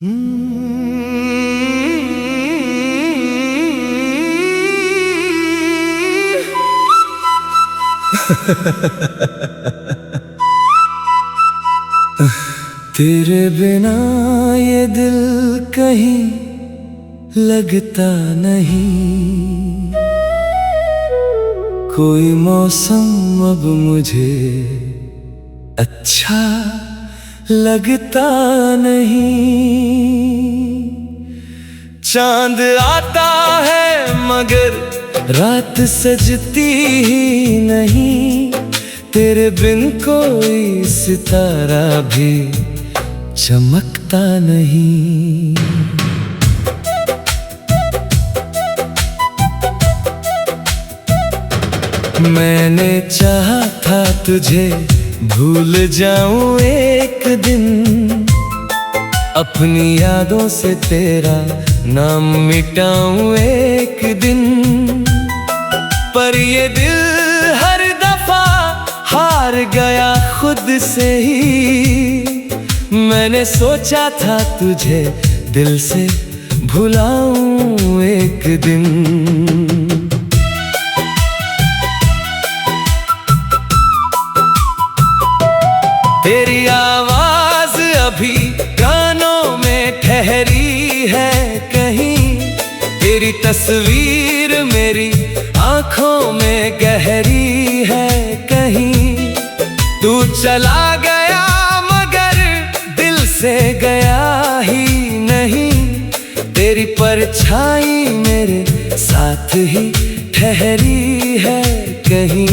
तेरे बिना ये दिल कहीं लगता नहीं, कोई मौसम अब मुझे अच्छा लगता नहीं। चांद आता है मगर रात सजती ही नहीं, तेरे बिन कोई सितारा भी चमकता नहीं। मैंने चाहा था तुझे भूल जाऊं एक दिन, अपनी यादों से तेरा नाम मिटाऊं एक दिन, पर ये दिल हर दफा हार गया खुद से ही। मैंने सोचा था तुझे दिल से भुलाऊं एक दिन। तेरी आवाज अभी कानों में ठहरी है कहीं, तेरी तस्वीर मेरी आंखों में गहरी है कहीं। तू चला गया मगर दिल से गया ही नहीं, तेरी परछाई मेरे साथ ही ठहरी है कहीं।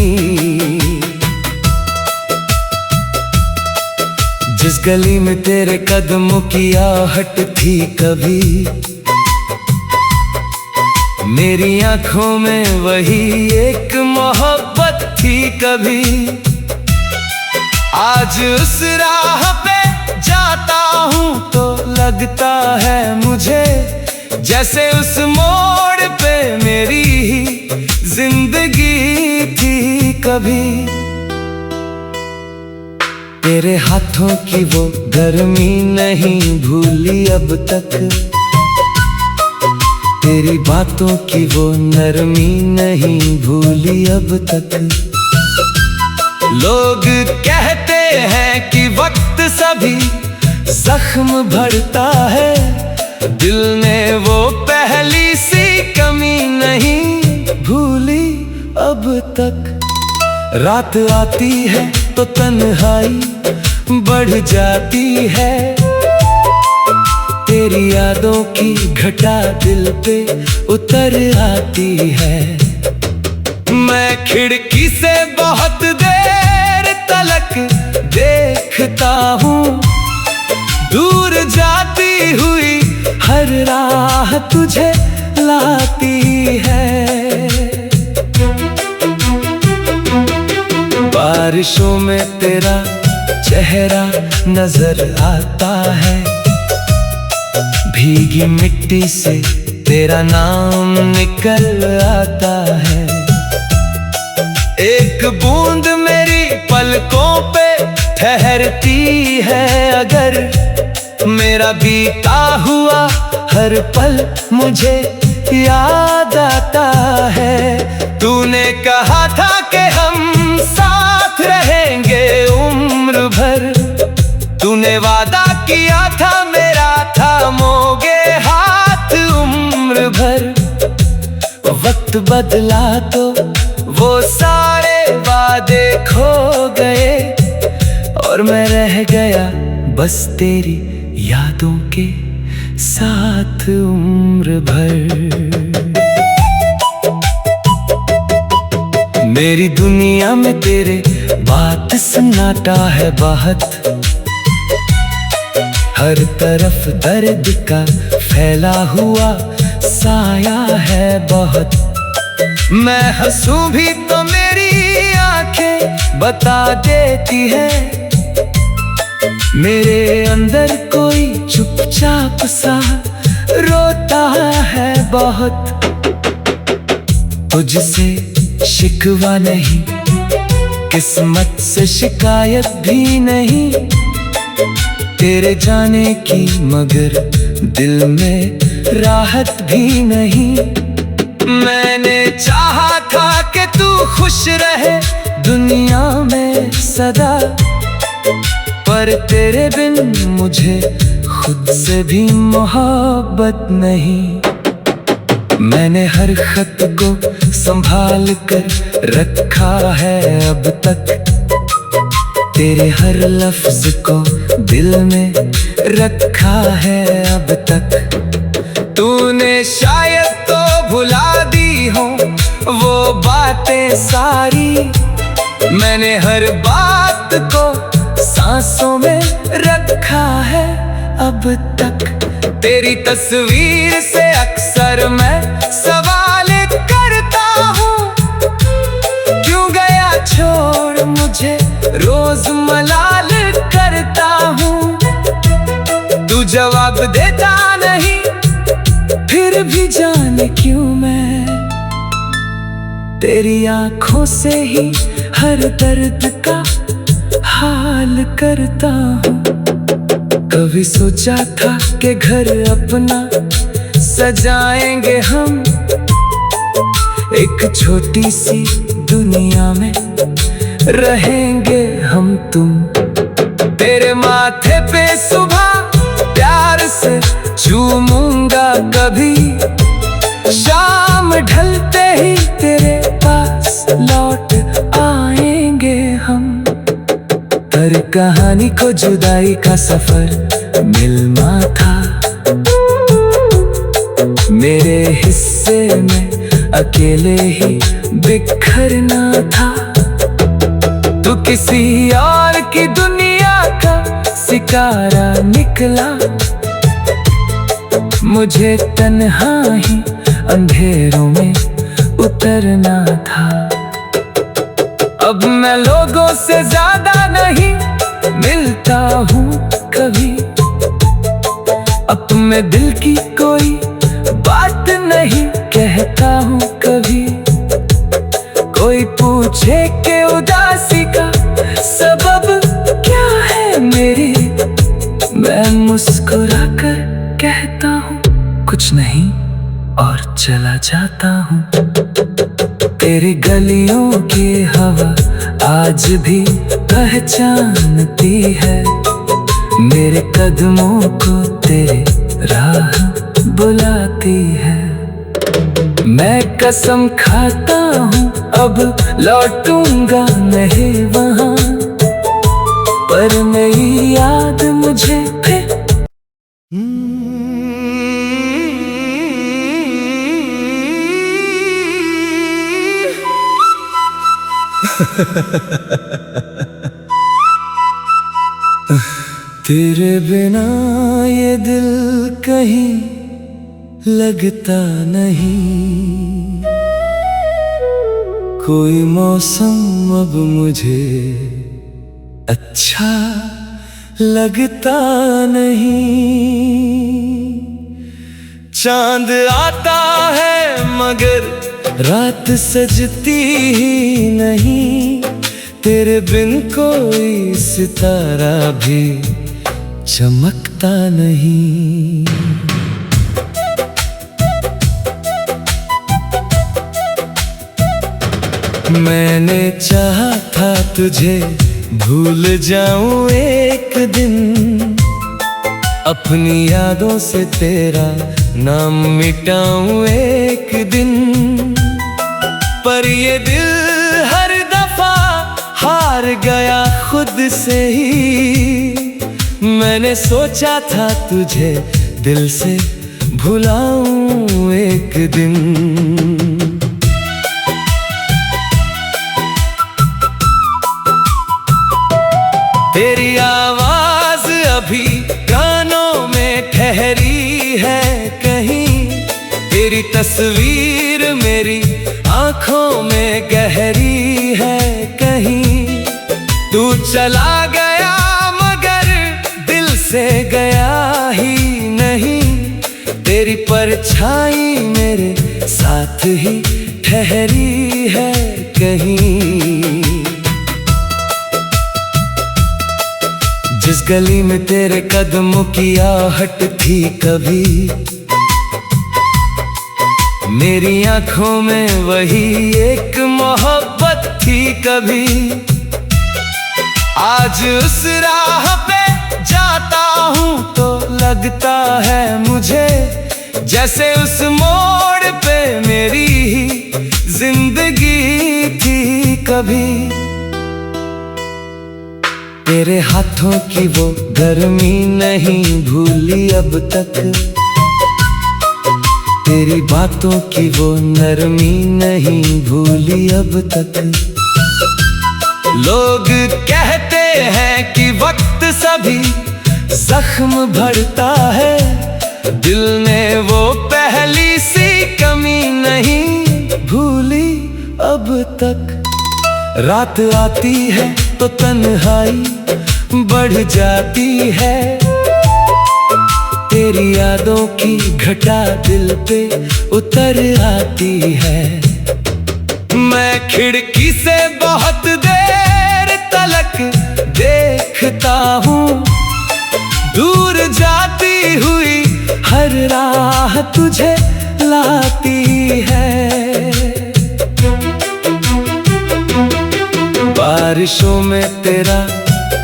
जिस गली में तेरे कदमों की आहट थी कभी, मेरी आंखों में वही एक मोहब्बत थी कभी। आज उस राह पे जाता हूँ तो लगता है मुझे जैसे उस मोड़ पे मेरी ही जिंदगी थी कभी। तेरे हाथों की वो गर्मी नहीं भूली अब तक, तेरी बातों की वो नरमी नहीं भूली अब तक। लोग कहते हैं कि वक्त सभी जख्म भरता है, दिल ने वो पहली सी कमी नहीं भूली अब तक। रात आती है तो तन्हाई बढ़ जाती है, तेरी यादों की घटा दिल पे उतर आती है। मैं खिड़की से बहुत देर तलक देखता हूँ, दूर जाती हुई हर राह तुझे लाती है। बारिशों में तेरा चेहरा नजर आता है, भीगी मिट्टी से तेरा नाम निकल आता है। एक बूंद मेरी पलकों पे ठहरती है अगर, मेरा बीता हुआ हर पल मुझे याद आता है। तूने कहा था कि हम साथ रहेंगे उम्र भर, तूने वादा किया था मेरा थामोगे हाथ उम्र भर। वक्त बदला तो वो सारे वादे खो गए, और मैं रह गया बस तेरी यादों के साथ उम्र भर। मेरी दुनिया में तेरे बात सन्नाटा है बहुत, हर तरफ दर्द का फैला हुआ साया है बहुत। मैं हंसूं भी तो मेरी आंखें बता देती है, मेरे अंदर कोई चुपचाप सा रोता है बहुत। तुझसे शिकवा नहीं, किस्मत से शिकायत भी नहीं, तेरे जाने की, मगर दिल में राहत भी नहीं। मैंने चाहा था कि तू खुश रहे दुनिया में सदा, पर तेरे बिन मुझे खुद से भी मोहब्बत नहीं। मैंने हर खत को संभाल कर रखा है अब तक, तेरे हर लफ्ज को दिल में रखा है अब तक। तूने शायद तो भुला दी हो वो बातें सारी, मैंने हर बात को सांसों में रखा है अब तक। तेरी तस्वीर से अक्सर मैं सवाल करता हूँ, क्यों गया छोड़ मुझे, रोज मलाल करता हूँ। तू जवाब देता नहीं, फिर भी जाने क्यों मैं तेरी आंखों से ही हर दर्द का हाल करता हूँ। कभी सोचा था कि घर अपना सजाएंगे हम, एक छोटी सी दुनिया में रहेंगे हम तुम। तेरे माथे पे सुबह प्यार से चूमूंगा कभी, शाम ढलते ही तेरे पास लौट आएंगे हम। हर कहानी को जुदाई का सफर मिलना था, मेरे हिस्से में अकेले ही बिखरना था। तू किसी और की दुनिया का शिकारा निकला, मुझे तन्हा ही अंधेरों में उतरना था। अब मैं लोगों से ज्यादा नहीं मिलता हूँ कभी, अपने दिल की कोई बात नहीं कहता हूँ कभी। कोई पूछे कि उदासी का सबब क्या है मेरी, मैं मुस्कुराकर कहता हूँ कुछ नहीं और चला जाता हूँ। तेरी गलियों की हवा आज भी पहचानती है, मेरे कदमों को तेरे राह बुलाती है। मैं कसम खाता हूँ अब लौटूंगा नहीं वहाँ, पर मेरी याद मुझे फिर तेरे बिना ये दिल कहीं लगता नहीं, कोई मौसम अब मुझे अच्छा लगता नहीं। चांद आता है मगर रात सजती ही नहीं, तेरे बिन कोई सितारा भी चमकता नहीं। मैंने चाहा था तुझे भूल जाऊं एक दिन, अपनी यादों से तेरा नाम मिटाऊं एक दिन। पर ये दिल हर दफा हार गया खुद से ही, मैंने सोचा था तुझे दिल से भुलाऊं एक दिन। तेरी आवाज अभी कानों में ठहरी है कहीं, तेरी तस्वीर मेरी आंखों में गहरी है कहीं। तू चला गया मगर दिल से गया ही नहीं, तेरी परछाई मेरे साथ ही ठहरी है कहीं। जिस गली में तेरे कदमों की आहट थी कभी, मेरी आंखों में वही एक मोहब्बत थी कभी। आज उस राह पे जाता हूँ तो लगता है मुझे जैसे उस मोड़ पे मेरी ही जिंदगी थी कभी। तेरे हाथों की वो गर्मी नहीं भूली अब तक, तेरी बातों की वो नरमी नहीं भूली अब तक। लोग कहते हैं कि वक्त सभी जख्म भरता है, दिल ने वो पहली सी कमी नहीं भूली अब तक। रात आती है तो तन्हाई बढ़ जाती है, तेरी यादों की घटा दिल पे उतर आती है। मैं खिड़की से बहुत देर तलक देखता हूँ, दूर जाती हुई हर राह तुझे लाती है। बारिशों में तेरा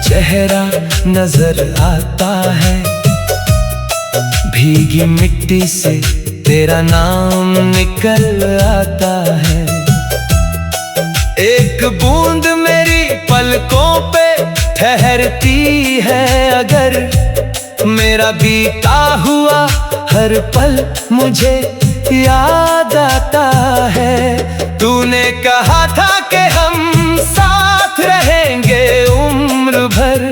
चेहरा नजर आता है, भीगी मिट्टी से तेरा नाम निकल आता है। एक बूंद मेरी पलकों पे ठहरती है अगर, मेरा बीता हुआ हर पल मुझे याद आता है। तूने कहा था कि हम साथ रहेंगे उम्र भर,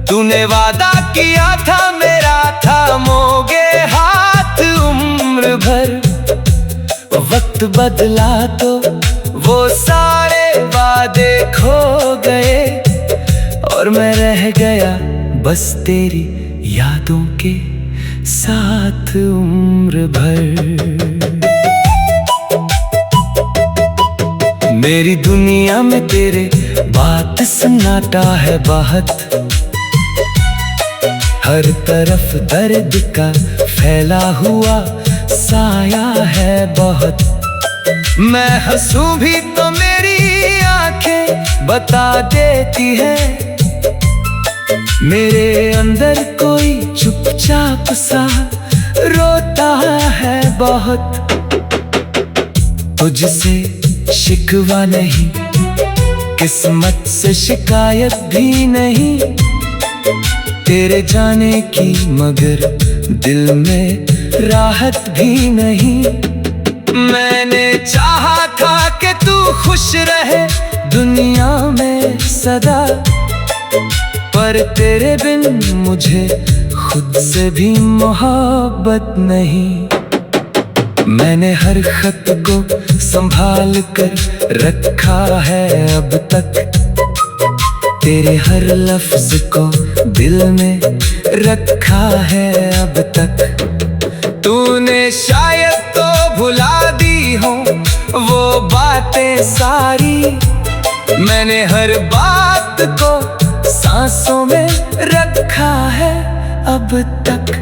तूने वादा किया था मेरा थामोगे हाथ उम्र भर। वक्त बदला तो वो सारे वादे खो गए, और मैं रह गया बस तेरी यादों के साथ उम्र भर। मेरी दुनिया में तेरे बात सन्नाटा है बहुत, हर तरफ दर्द का फैला हुआ साया है बहुत। मैं हंसूं भी तो मेरी आंखें बता देती है, मेरे अंदर कोई चुपचाप सा रोता है बहुत। तुझसे शिकवा नहीं, किस्मत से शिकायत भी नहीं, तेरे जाने की मगर दिल में राहत भी नहीं। मैंने चाहा था कि तू खुश रहे दुनिया में सदा, पर तेरे बिन मुझे खुद से भी मोहब्बत नहीं। मैंने हर खत को संभाल कर रखा है अब तक, तेरे हर लफ्ज को दिल में रखा है अब तक। तूने शायद तो भुला दी हो वो बातें सारी, मैंने हर बात को सांसों में रखा है अब तक।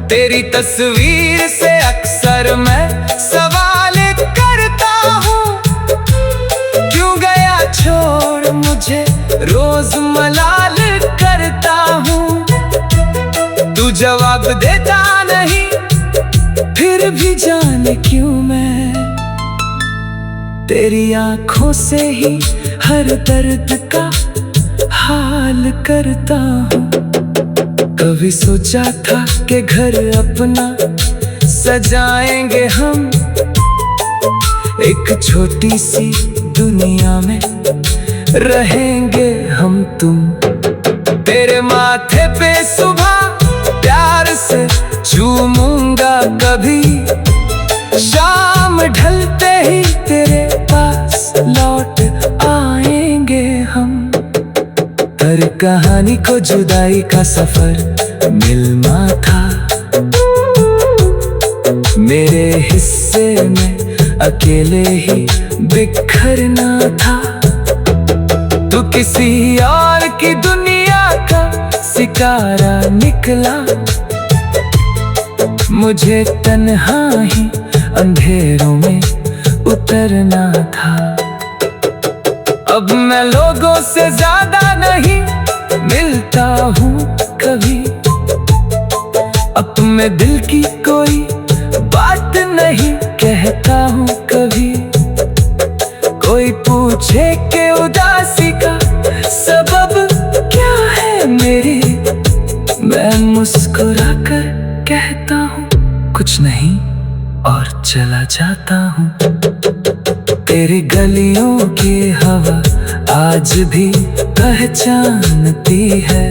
तेरी तस्वीर से अक्सर मैं सवाल करता हूँ, क्यों गया छोड़ मुझे रोज मलाल करता हूँ। तू जवाब देता नहीं, फिर भी जाने क्यों मैं तेरी आंखों से ही हर दर्द का हाल करता हूँ। कभी सोचा था कि घर अपना सजाएंगे हम, एक छोटी सी दुनिया में रहेंगे हम तुम। तेरे माथे पे सुबह प्यार से चूमूंगा कभी, शाम ढलते ही तेरे पास लौट आएंगे हम। हर कहानी को जुदाई का सफर मिलना था, मेरे हिस्से में अकेले ही बिखरना था। तू किसी और की दुनिया का सितारा निकला, मुझे तन्हा ही अंधेरों में उतरना था। अब मैं लोगों से ज्यादा नहीं मिलता हूँ कभी, अब मैं दिल की कोई बात नहीं कहता हूँ कभी। कोई पूछे कि उदासी का सबब क्या है मेरी, मैं मुस्कुराकर कहता हूँ कुछ नहीं और चला जाता हूँ। तेरी गलियों की हवा आज भी पहचानती है,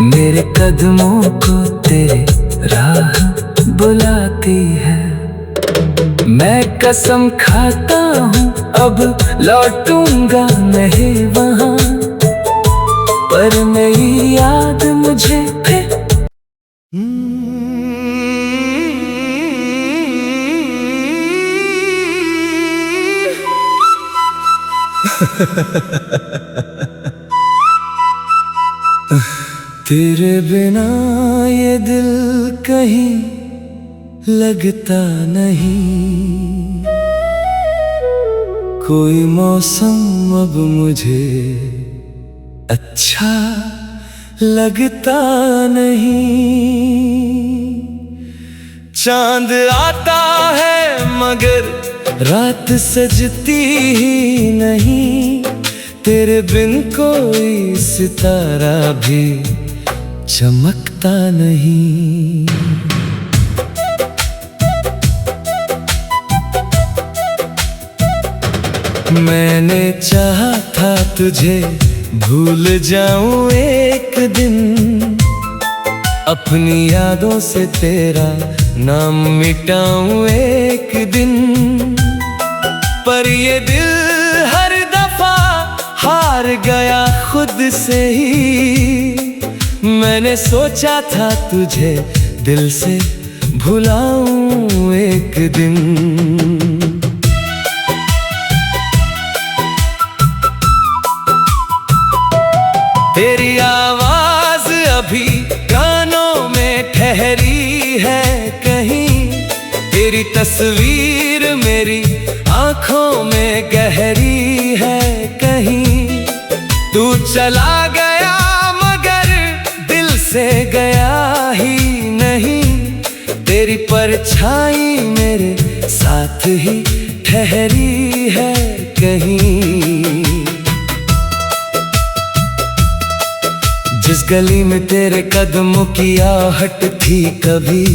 मेरे कदमों को तेरे राह बुलाती है। मैं कसम खाता हूँ अब लौटूंगा नहीं वहाँ, पर मेरी याद मुझे फिर तेरे बिना ये दिल कहीं लगता नहीं, कोई मौसम अब मुझे अच्छा लगता नहीं। चांद आता है मगर रात सजती ही नहीं, तेरे बिन कोई सितारा भी चमकता नहीं। मैंने चाहा था तुझे भूल जाऊं एक दिन, अपनी यादों से तेरा नाम मिटाऊं एक दिन, पर ये दिल हर दफा हार गया खुद से ही। मैंने सोचा था तुझे दिल से भुलाऊं एक दिन। तेरी आवाज अभी कानों में ठहरी है कहीं, तेरी तस्वीर मेरी आंखों में गहरी है कहीं। तू चला गया मगर दिल से गया ही नहीं, तेरी परछाई मेरे साथ ही ठहरी है कहीं। जिस गली में तेरे कदमों की आहट थी कभी,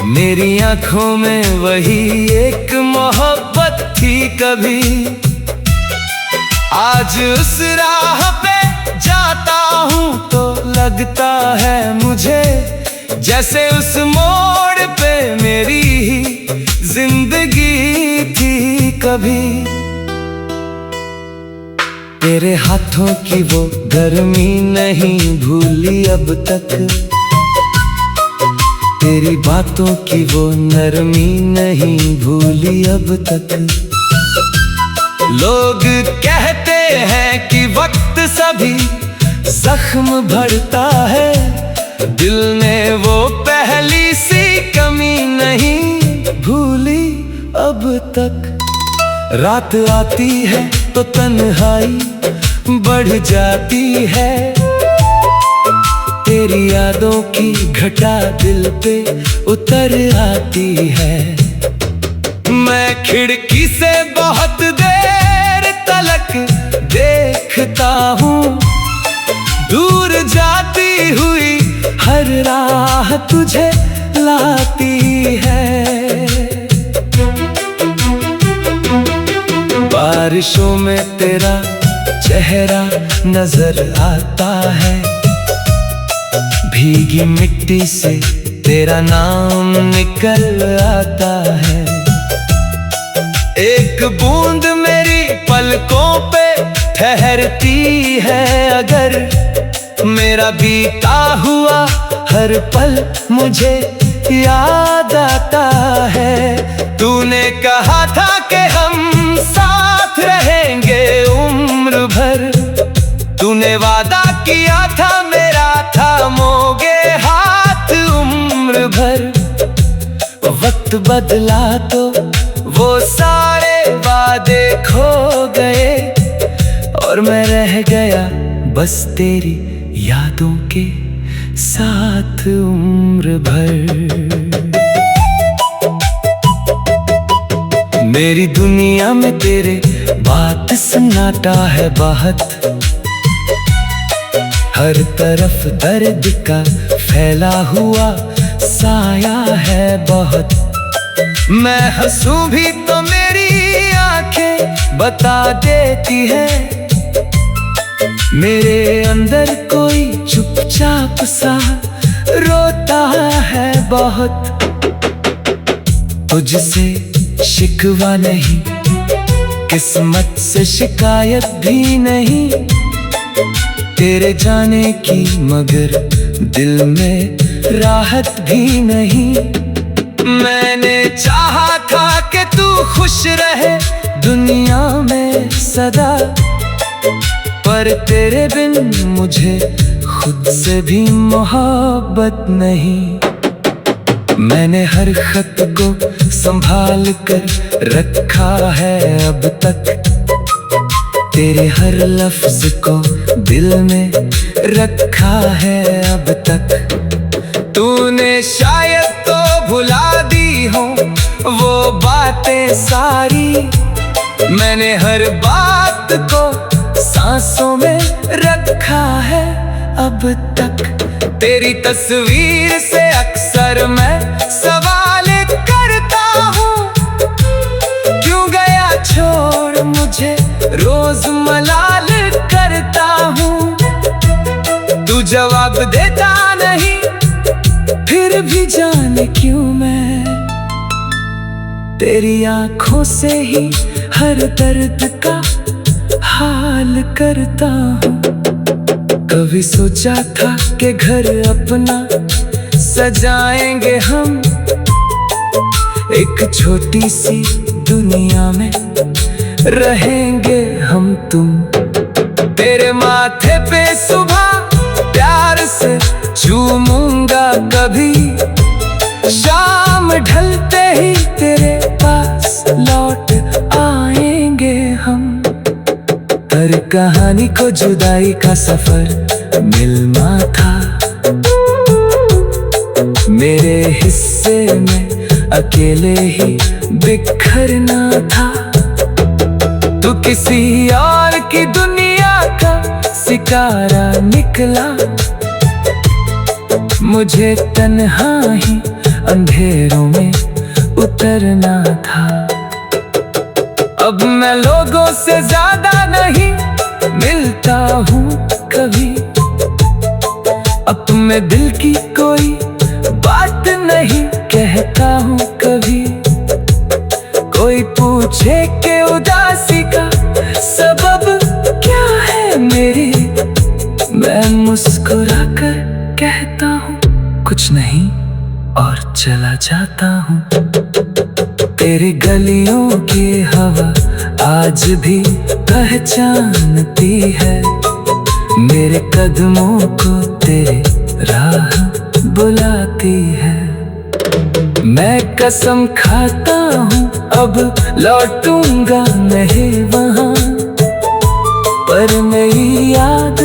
मेरी आंखों में वही एक मोहब्बत थी कभी। आज उस राह पे जाता हूँ तो लगता है मुझे, जैसे उस मोड़ पे मेरी ही जिंदगी थी कभी। तेरे हाथों की वो गर्मी नहीं भूली अब तक, तेरी बातों की वो नरमी नहीं भूली अब तक। लोग कहते हैं कि वक्त सभी जख्म भरता है, दिल ने वो पहली सी कमी नहीं भूली अब तक। रात आती है तो तन्हाई बढ़ जाती है, तेरी यादों की घटा दिल पे उतर आती है। मैं खिड़की से बहुत देर तलक देखता हूँ, दूर जाती हुई हर राह तुझे लाती है। बारिशों में तेरा चेहरा नजर आता है, भीगी मिट्टी से तेरा नाम निकल आता है। एक बूंद मेरी पलकों पे ठहरती है अगर, मेरा बीता हुआ हर पल मुझे याद आता है। तूने कहा था कि हम साथ रहेंगे उम्र भर, तूने वादा वक्त बदला तो वो सारे वादे खो गए, और मैं रह गया बस तेरी यादों के साथ उम्र भर। मेरी दुनिया में तेरे बात सन्नाटा है बहुत, हर तरफ दर्द का फैला हुआ साया है बहुत। मैं हंसूं भी तो मेरी आंखें बता देती है, मेरे अंदर कोई चुपचाप सा रोता है बहुत। तुझसे शिकवा नहीं, किस्मत से शिकायत भी नहीं तेरे जाने की, मगर दिल में राहत भी नहीं। मैंने चाहा था कि तू खुश रहे दुनिया में सदा, पर तेरे बिन मुझे खुद से भी मोहब्बत नहीं। मैंने हर खत को संभाल कर रखा है अब तक, तेरे हर लफ्ज को दिल में रखा है अब तक। तूने शायद तो भुला दी हो वो बातें सारी, मैंने हर बात को सांसों में रखा है अब तक। तेरी तस्वीर से अक्सर मैं सवाल करता हूँ, क्यों गया छोड़ मुझे रोज मलाल करता हूँ। तू जवाब देता नहीं, फिर भी जाने क्यों मैं तेरी आंखों से ही हर दर्द का हाल करता हूँ। कभी सोचा था कि घर अपना सजाएंगे हम, एक छोटी सी दुनिया में रहेंगे हम तुम। तेरे माथे पे सुबह प्यार से चूमूंगा कभी, शाम ढलते ही तेरे पास लौट आएंगे हम। हर कहानी को जुदाई का सफर मिलना था, मेरे हिस्से में अकेले ही बिखरना था। तू किसी और की दुनिया का शिकारा निकला, मुझे तन्हा ही अंधेरों में उतरना था। अब मैं लोगों से ज्यादा नहीं मिलता हूँ कभी, अपने दिल की कोई बात नहीं कहता हूँ कभी। कोई पूछे कि उदासी का सबब क्या है मेरी, मैं मुस्कुरा कर कहता हूँ कुछ नहीं और चला जाता हूँ। तेरी गलियों की हवा आज भी पहचानती है, मेरे कदमों को तेरे राह बुलाती है। मैं कसम खाता हूँ अब लौटूंगा नहीं वहाँ, पर मेरी याद